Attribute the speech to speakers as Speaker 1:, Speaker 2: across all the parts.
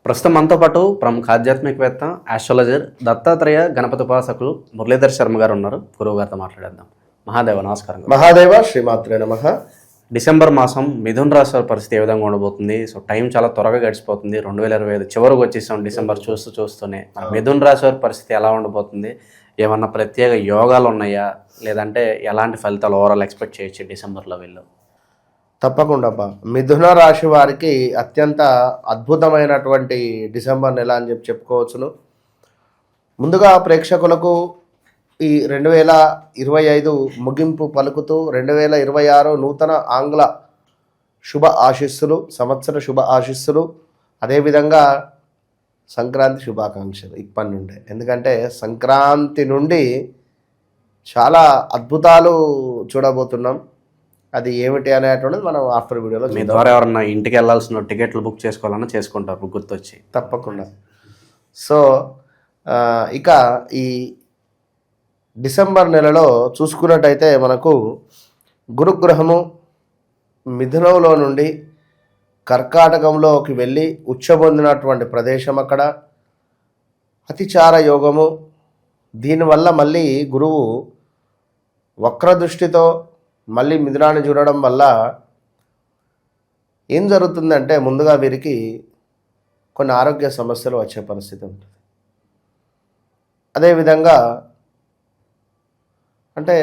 Speaker 1: ప్రస్తుతం మనతో పాటు ప్రముఖ ఆధ్యాత్మికవేత్త ఆస్ట్రాలజర్ దత్తాత్రేయ గణపతి ఉపాసకులు మురళీధర్ శర్మ గారు ఉన్నారు. గురువు గారితో మాట్లాడేద్దాం. మహాదేవ నమస్కారం.
Speaker 2: మహాదేవ శ్రీమాత్రే నమః.
Speaker 1: డిసెంబర్ మాసం మిథున రాశి వారి పరిస్థితి ఏ విధంగా ఉండబోతుంది? సో టైం చాలా త్వరగా గడిచిపోతుంది. 2025 చివరికి వచ్చేసాం. డిసెంబర్ చూస్తూనే మిథున రాశి వారి పరిస్థితి ఎలా ఉండబోతుంది? ఏమన్నా ప్రత్యేక యోగాలు ఉన్నాయా, లేదంటే ఎలాంటి ఫలితాలు ఓవరాల్ ఎక్స్పెక్ట్ చేయొచ్చు డిసెంబర్లో వీళ్ళు?
Speaker 2: తప్పకుండా మిథున రాశి వారికి అత్యంత అద్భుతమైనటువంటి డిసెంబర్ నెల అని చెప్పుకోవచ్చును. ముందుగా ప్రేక్షకులకు ఈ 2025 ముగింపు పలుకుతూ 2026 నూతన ఆంగ్ల శుభ ఆశీస్సులు, సంవత్సర శుభ ఆశీస్సులు, అదేవిధంగా సంక్రాంతి శుభాకాంక్షలు ఇప్పటి నుండే. ఎందుకంటే సంక్రాంతి నుండి చాలా అద్భుతాలు చూడబోతున్నాం. అది ఏమిటి అనేటువంటిది మనం ఆఫ్టర్ వీడియోలో
Speaker 1: మీ ద్వారా ఎవరన్నా ఇంటికి వెళ్ళాల్సిన టికెట్లు బుక్ చేసుకోవాలన్నా చేసుకుంటారు గుర్తొచ్చి.
Speaker 2: తప్పకుండా. సో ఇక ఈ డిసెంబర్ నెలలో చూసుకున్నట్టయితే మనకు గురుగ్రహము మిథునంలో నుండి కర్కాటకంలోకి వెళ్ళి ఉచ్చబొందినటువంటి ప్రదేశం అక్కడ అతిచార యోగము. దీనివల్ల మళ్ళీ గురువు వక్రదృష్టితో మళ్ళీ మిథునాన్ని చూడడం వల్ల ఏం జరుగుతుందంటే ముందుగా వీరికి కొన్ని ఆరోగ్య సమస్యలు వచ్చే పరిస్థితి ఉంటుంది. అదేవిధంగా అంటే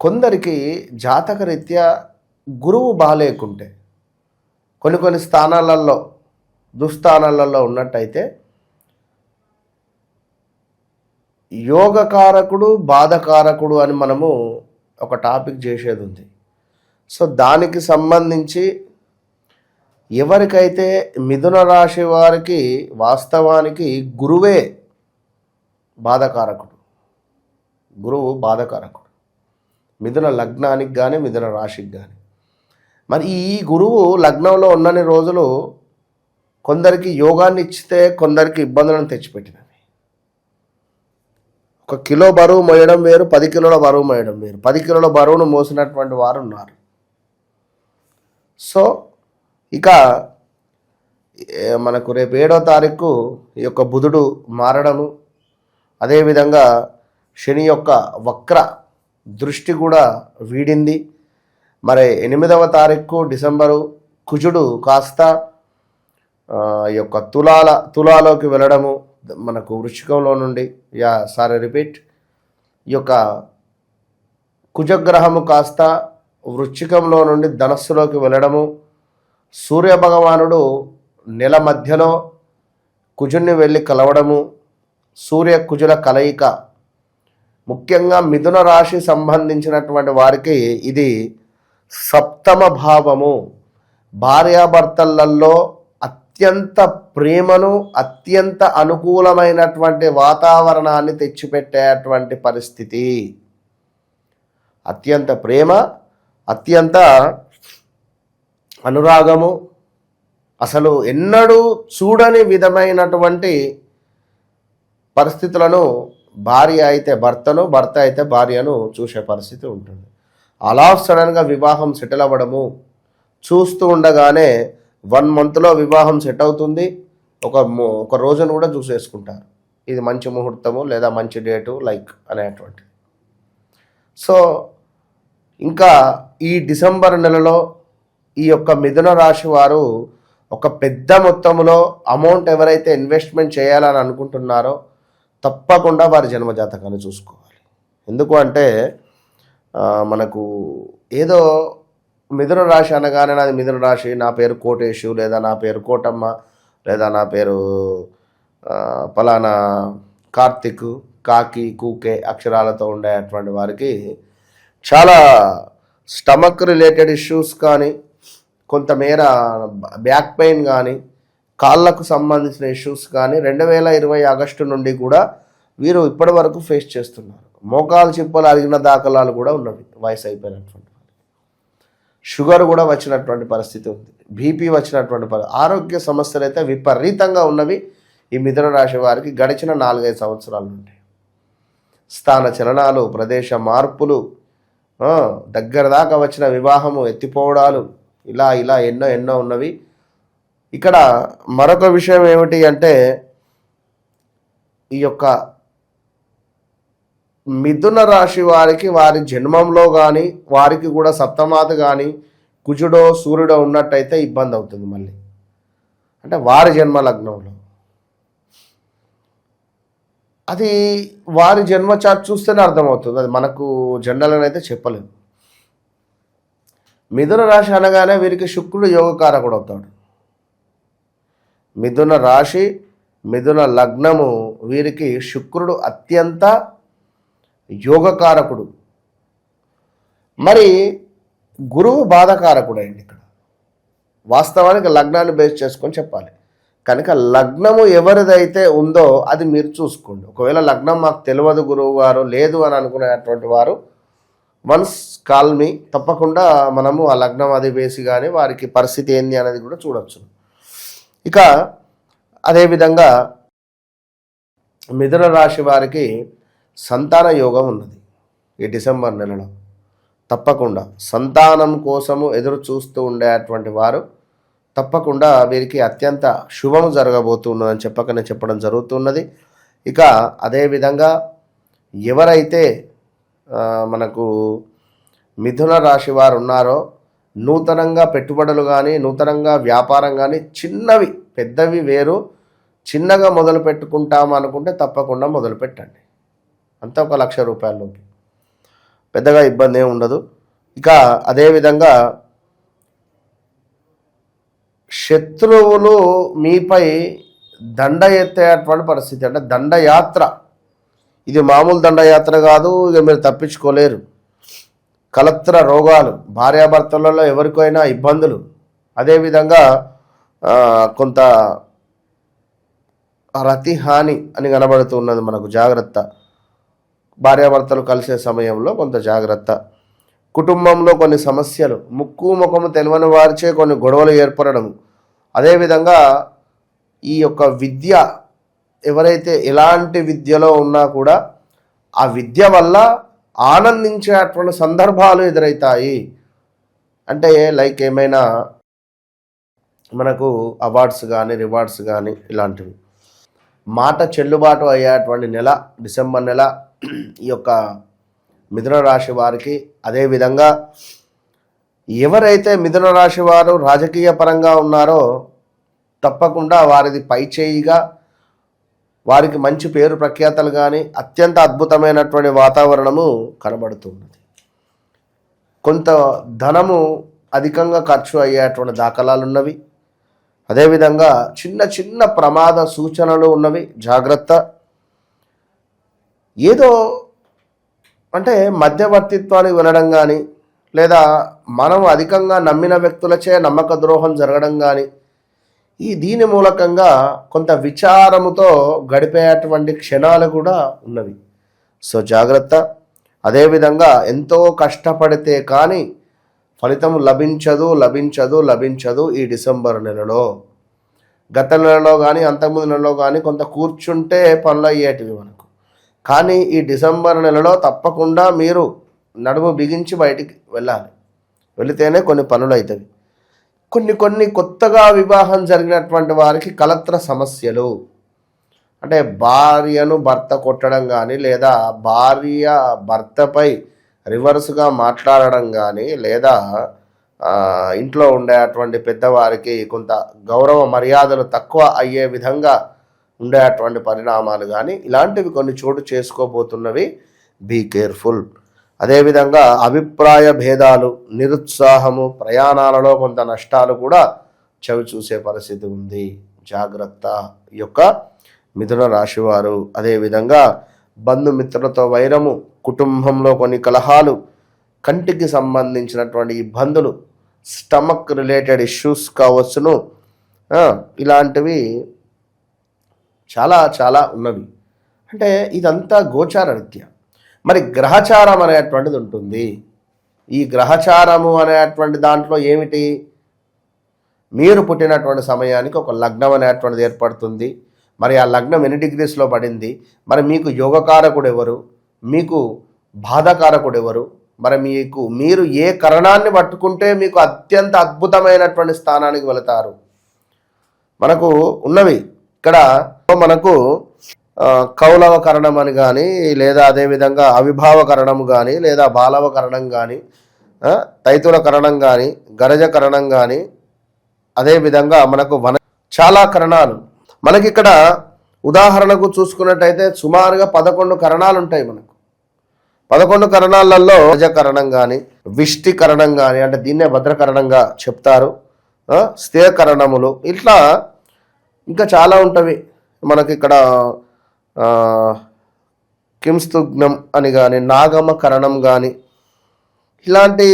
Speaker 2: కొందరికి జాతకరీత్యా గురువు బాలేకుంటే కొన్ని స్థానాలలో దుస్థానాలలో ఉన్నట్టయితే యోగకారకుడు బాధకారకుడు అని మనము ఒక టాపిక్ చేసేది ఉంది. సో దానికి సంబంధించి ఎవరికైతే మిథున రాశి వారికి వాస్తవానికి గురువే బాధకారకుడు, గురువు బాధకారకుడు మిథున లగ్నానికి కానీ మిథున రాశికి కానీ. మరి ఈ గురువు లగ్నంలో ఉన్నన్ని రోజులు కొందరికి యోగాన్ని ఇచ్చితే కొందరికి ఇబ్బందులను తెచ్చిపెట్టినవి. 1 కిలో బరువు మోయడం వేరు, 10 కిలోల బరువు మోయడం వేరు. 10 కిలోల బరువును మోసినటువంటి వారు ఉన్నారు. సో ఇక మనకు రేపు 7వ తారీఖు ఈ యొక్క బుధుడు మారడము, అదేవిధంగా శని యొక్క వక్ర దృష్టి కూడా వీడింది. మరి 8వ తారీఖు డిసెంబరు కుజుడు కాస్త ఈ యొక్క తులాలోకి వెళ్ళడము, మనకు వృశ్చికంలో నుండి రిపీట్ ఈ యొక్క కుజగ్రహము కాస్త వృశ్చికంలో నుండి ధనస్సులోకి వెళ్ళడము, సూర్యభగవానుడు నెల మధ్యలో కుజుడిని వెళ్ళి కలవడము, సూర్య కుజుల కలయిక ముఖ్యంగా మిథున రాశి సంబంధించినటువంటి వారికి ఇది 7వ భావము. భార్యాభర్తలలో అత్యంత ప్రేమను, అత్యంత అనుకూలమైనటువంటి వాతావరణాన్ని తెచ్చిపెట్టేటువంటి పరిస్థితి. అత్యంత ప్రేమ, అత్యంత అనురాగము, అసలు ఎన్నడూ చూడని విధమైనటువంటి పరిస్థితులను భార్య అయితే భర్తను, భర్త అయితే భార్యను చూసే పరిస్థితి ఉంటుంది. అలా సడన్గా వివాహం సెటిల్ అవ్వడము, చూస్తూ ఉండగానే 1 మంత్లో వివాహం సెట్ అవుతుంది. ఒక రోజును కూడా చూసేసుకుంటారు. ఇది మంచి ముహూర్తము లేదా మంచి డేటు లైక్ అనేటువంటి. సో ఇంకా ఈ డిసెంబర్ నెలలో ఈ యొక్క మిథున రాశి వారు ఒక పెద్ద మొత్తంలో అమౌంట్ ఎవరైతే ఇన్వెస్ట్మెంట్ చేయాలని అనుకుంటున్నారో తప్పకుండా వారి జన్మజాతకాన్ని చూసుకోవాలి. ఎందుకు అంటే మనకు ఏదో మిథున రాశి అనగానే నాది మిథున రాశి, నా పేరు కోటేశు, లేదా నా పేరు కోటమ్మ, లేదా నా పేరు పలానా కార్తిక్, కాకి, కూకే అక్షరాలతో ఉండేటువంటి వారికి చాలా స్టమక్ రిలేటెడ్ ఇష్యూస్ కానీ, కొంతమేర బ్యాక్ పెయిన్ కానీ, కాళ్ళకు సంబంధించిన ఇష్యూస్ కానీ 2020 ఆగస్టు నుండి కూడా వీరు ఇప్పటి వరకు ఫేస్ చేస్తున్నారు. మోకాలు చిప్పలు అరిగిన దాఖలాలు కూడా ఉన్నవి. వయసు అయిపోయినటువంటి షుగర్ కూడా వచ్చినటువంటి పరిస్థితి ఉంది, బీపీ వచ్చినటువంటి ఆరోగ్య సమస్యలు అయితే విపరీతంగా ఉన్నవి ఈ మిథున రాశి వారికి గడిచిన 4-5 సంవత్సరాల నుండి. స్థాన చలనాలు, ప్రదేశ మార్పులు, దగ్గర దాకా వచ్చిన వివాహము, ఎత్తిపోవడాలు, ఇలా ఇలా ఎన్నో ఎన్నో ఉన్నవి. ఇక్కడ మరొక విషయం ఏమిటి అంటే ఈ యొక్క మిథున రాశి వారికి వారి జన్మంలో కానీ వారికి కూడా సప్తమాత కానీ కుజుడో సూర్యుడో ఉన్నట్టయితే ఇబ్బంది అవుతుంది మళ్ళీ, అంటే వారి జన్మ లగ్నంలో. అది వారి జన్మ చార్ట్ చూస్తేనే అర్థమవుతుంది, అది మనకు జనరల్గా అయితే చెప్పలేము. మిథున రాశి అనగానే వీరికి శుక్రుడు యోగకారకుడు అవుతాడు. మిథున రాశి మిథున లగ్నము వీరికి శుక్రుడు అత్యంత యోగకారకుడు. మరి గురువు బాధకారకుడు అయింది ఇక్కడ. వాస్తవానికి లగ్నాన్ని బేస్ చేసుకొని చెప్పాలి కనుక లగ్నము ఎవరిదైతే ఉందో అది మీరు చూసుకోండి. ఒకవేళ లగ్నం మాకు తెలియదు గురువు గారు లేదు అని అనుకునేటువంటి వారు వన్స్ కాల్ మీ, తప్పకుండా మనము ఆ లగ్నం అది వేసి కానీ వారికి పరిస్థితి ఏంది అనేది కూడా చూడొచ్చు. ఇక అదేవిధంగా మిథున రాశి వారికి సంతాన యోగం ఉన్నది ఈ డిసెంబర్ నెలలో. తప్పకుండా సంతానం కోసము ఎదురు చూస్తూ ఉండేటువంటి వారు తప్పకుండా వీరికి అత్యంత శుభము జరగబోతున్నదని చెప్పడం జరుగుతున్నది. ఇక అదేవిధంగా ఎవరైతే మనకు మిథున రాశి వారు ఉన్నారో నూతనంగా పెట్టుబడులు కానీ నూతనంగా వ్యాపారం కానీ చిన్నవి పెద్దవి వేరు, చిన్నగా మొదలు పెట్టుకుంటాము అనుకుంటే తప్పకుండా మొదలు పెట్టండి. అంతా 1,00,000 రూపాయలలోకి, పెద్దగా ఇబ్బంది ఏమి ఉండదు. ఇక అదేవిధంగా శత్రువులు మీపై దండ ఎత్తేటువంటి పరిస్థితి, అంటే దండయాత్ర. ఇది మామూలు దండయాత్ర కాదు, ఇక మీరు తప్పించుకోలేరు. కలత్ర రోగాలు, భార్యాభర్తలలో ఎవరికైనా ఇబ్బందులు, అదేవిధంగా కొంత రతి హాని అని కనబడుతున్నది మనకు. జాగ్రత్త, భార్యాభర్తలు కలిసే సమయంలో కొంత జాగ్రత్త. కుటుంబంలో కొన్ని సమస్యలు, ముక్కు ముఖము తెలియని వారిచే కొన్ని గొడవలు ఏర్పడడం. అదేవిధంగా ఈ యొక్క విద్య ఎవరైతే ఎలాంటి విద్యలో ఉన్నా కూడా ఆ విద్య వల్ల ఆనందించేటువంటి సందర్భాలు ఎదురవుతాయి. అంటే లైక్ ఏమైనా మనకు అవార్డ్స్ కానీ రివార్డ్స్ కానీ ఇలాంటివి. మాట చెల్లుబాటు అయ్యేటువంటి నెల డిసెంబర్ నెల ఈ యొక్క మిథున రాశి వారికి. అదేవిధంగా ఎవరైతే మిథున రాశి వారు రాజకీయ పరంగా ఉన్నారో తప్పకుండా వారిది పైచేయిగా వారికి మంచి పేరు ప్రఖ్యాతలు కానీ అత్యంత అద్భుతమైనటువంటి వాతావరణము కనబడుతున్నది. కొంత ధనము అధికంగా ఖర్చు అయ్యేటువంటి దాఖలాలు ఉన్నవి. అదేవిధంగా చిన్న చిన్న ప్రమాద సూచనలు ఉన్నవి, జాగ్రత్త. ఏదో అంటే మధ్యవర్తిత్వానికి వెళ్ళడం కానీ లేదా మనం అధికంగా నమ్మిన వ్యక్తులచే నమ్మక ద్రోహం జరగడం కానీ దీని మూలకంగా కొంత విచారముతో గడిపేటువంటి క్షణాలు కూడా ఉన్నవి. సో జాగ్రత్త. అదేవిధంగా ఎంతో కష్టపడితే కానీ ఫలితం లభించదు ఈ డిసెంబర్ నెలలో. గత నెలలో కానీ అంతకుముందు నెలలో కానీ కొంత కూర్చుంటే పనులు అయ్యేటివి మనకు. కానీ ఈ డిసెంబర్ నెలలో తప్పకుండా మీరు నడుము బిగించి బయటికి వెళ్ళాలి. వెళితేనే కొన్ని పనులు అవుతాయి. కొన్ని కొత్తగా వివాహం జరిగినటువంటి వారికి కలత్ర సమస్యలు, అంటే భార్యను భర్త కొట్టడం కానీ లేదా భార్య భర్తపై రివర్స్గా మాట్లాడడం కానీ లేదా ఇంట్లో ఉండేటువంటి పెద్దవారికి కొంత గౌరవ మర్యాదలు తక్కువ అయ్యే విధంగా ఉండేటువంటి పరిణామాలు కానీ ఇలాంటివి కొన్ని చోటు చేసుకోబోతున్నవి. Be careful. అదేవిధంగా అభిప్రాయ భేదాలు, నిరుత్సాహము, ప్రయాణాలలో కొంత నష్టాలు కూడా చవి చూసే పరిస్థితి ఉంది. జాగ్రత్త ఈ యొక్క మిథున రాశివారు. అదేవిధంగా బంధుమిత్రులతో వైరము, కుటుంబంలో కొన్ని కలహాలు, కంటికి సంబంధించినటువంటి ఇబ్బందులు, స్టమక్ రిలేటెడ్ ఇష్యూస్ కావచ్చును, ఇలాంటివి చాలా చాలా ఉన్నవి. అంటే ఇదంతా గోచార రీత్యా. మరి గ్రహచారం అనేటువంటిది ఉంటుంది. ఈ గ్రహచారము అనేటువంటి దాంట్లో ఏమిటి, మీరు పుట్టినటువంటి సమయానికి ఒక లగ్నం అనేటువంటిది ఏర్పడుతుంది. మరి ఆ లగ్నం ఎన్ని డిగ్రీస్లో పడింది, మరి మీకు యోగకారకుడు ఎవరు, మీకు బాధాకారకుడు ఎవరు, మరి మీరు ఏ కరణాన్ని పట్టుకుంటే మీకు అత్యంత అద్భుతమైనటువంటి స్థానానికి వెళతారు. మనకు ఉన్నవి ఇక్కడ మనకు కౌలవ కరణం అని కానీ, లేదా అదేవిధంగా అవిభావ కరణం కానీ, లేదా బాలవ కరణం కానీ, తైతుల కరణం కానీ, గరజ కరణం కానీ, అదేవిధంగా మనకు చాలా కరణాలు మనకి ఇక్కడ ఉదాహరణకు చూసుకున్నట్టయితే సుమారుగా 11 కరణాలు ఉంటాయి. మనకు 11 కరణాలలో గజకరణం కానీ, విష్టి కరణం కానీ, అంటే దీన్నే భద్రకరణంగా చెప్తారు, స్థిరకరణములు, ఇట్లా ఇంకా చాలా ఉంటవి. మనకి ఇక్కడ కింస్తుగ్నం అని కానీ, నాగమ కరణం కానీ, ఇలాంటి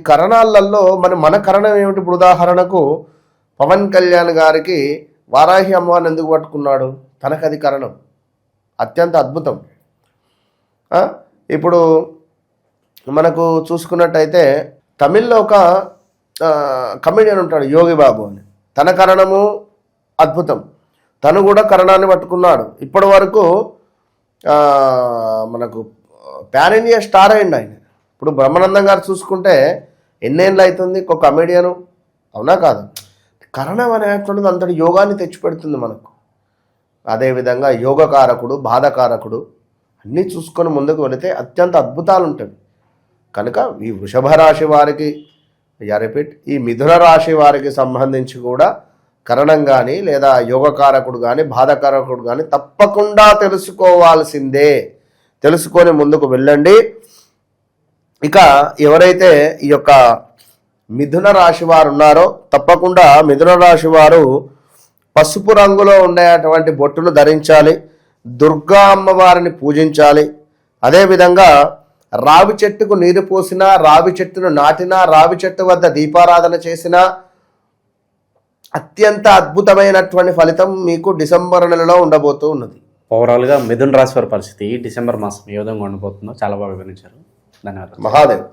Speaker 2: కరణాలలో మన కరణం ఏమిటి? ఇప్పుడు ఉదాహరణకు పవన్ కళ్యాణ్ గారికి వారాహి అమ్మవారిని ఎందుకు పట్టుకున్నాడు? తనకది కరణం, అత్యంత అద్భుతం. ఇప్పుడు మనకు చూసుకున్నట్టయితే తమిళ్లో ఒక కమెడియన్ ఉంటాడు యోగి బాబు అని, తన కరణము అద్భుతం, తను కూడా కరణాన్ని పట్టుకున్నాడు. ఇప్పటి వరకు మనకు పాన్ ఇండియా స్టార్ అయింది ఆయన. ఇప్పుడు బ్రహ్మానందం గారు చూసుకుంటే ఎన్నేళ్ళు అవుతుంది ఒక కమెడియను, అవునా కాదు? కరణం అనేటువంటిది అంతటి యోగాన్ని తెచ్చిపెడుతుంది మనకు. అదేవిధంగా యోగకారకుడు, బాధకారకుడు అన్నీ చూసుకొని ముందుకు వెళితే అత్యంత అద్భుతాలు ఉంటాయి. కనుక ఈ వృషభ రాశి వారికి ఈ మిథున రాశి వారికి సంబంధించి కూడా కరణం కానీ, లేదా యోగకారకుడు కానీ, బాధకారకుడు కానీ తప్పకుండా తెలుసుకోవాల్సిందే. తెలుసుకొని ముందుకు వెళ్ళండి. ఇక ఎవరైతే ఈ యొక్క మిథున రాశి వారు ఉన్నారో తప్పకుండా మిథున రాశి వారు పసుపు రంగులో ఉండేటువంటి బొట్టును ధరించాలి, దుర్గా అమ్మవారిని పూజించాలి. అదేవిధంగా రావి చెట్టుకు నీరు పోసినా, రావి చెట్టును నాటినా, రావి చెట్టు వద్ద దీపారాధన చేసినా అత్యంత అద్భుతమైనటువంటి ఫలితం మీకు డిసెంబర్ నెలలో ఉండబోతూ ఉన్నది.
Speaker 1: ఓవరాల్గా మిథున రాశి వారి పరిస్థితి ఈ డిసెంబర్ మాసం ఏ విధంగా ఉండబోతుందో చాలా బాగా వివరించారు. ధన్యవాదాలు.
Speaker 2: మహాదేవ్.